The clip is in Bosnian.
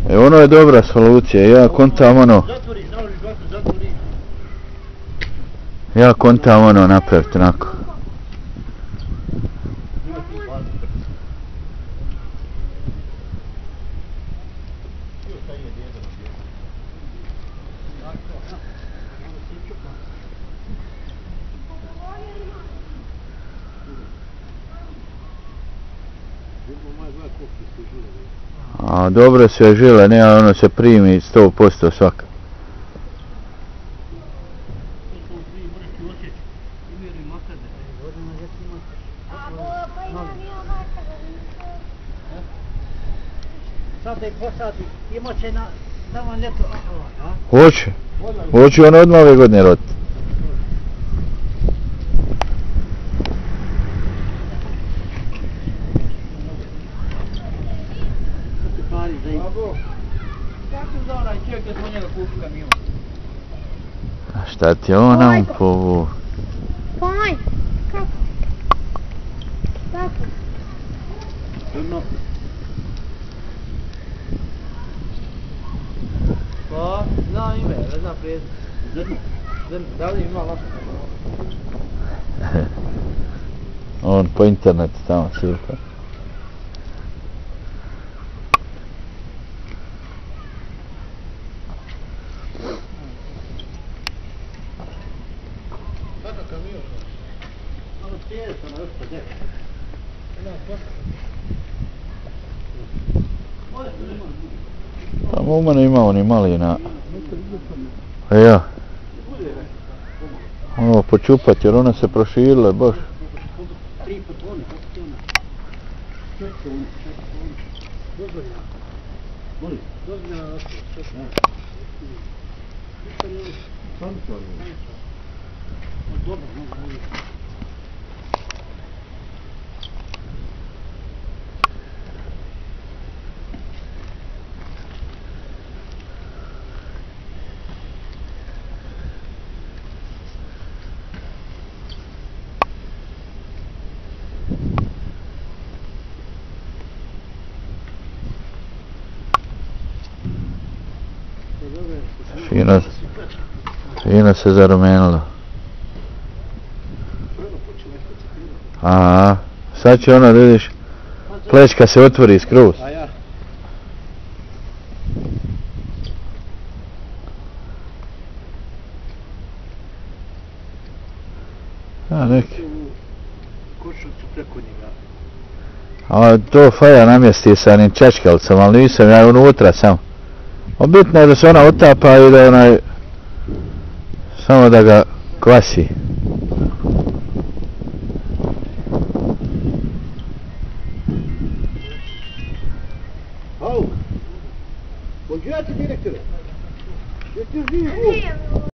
Ono je dobra solucija, ja kontam ono. Ja kontam ono napraviti onako. A dobro sve žile, ne, ono se primi 100% svaka. Sad da ih posadi, imat će na tamo ljeto. Hoće ono odmah ove godine roditi. A šta ti je on nam povu? Pai, kako? Kako? Pa, znam ime, ne znam prezime. Da li ima laška? On po internetu tamo surfa. Tamo u mene ima oni mali na... Ja. Ono počupat jer one se proširile baš. Fino se zarumenilo. Aha, sad će ono da vidiš, plečka se otvori skroz. A neki. A to Faja namjesti sa onim čačkalcom, ali nisam ja unutra sam. Bitno je da se ona otapa i da onaj... Samo da ga kvasi. Buongiorno direttore.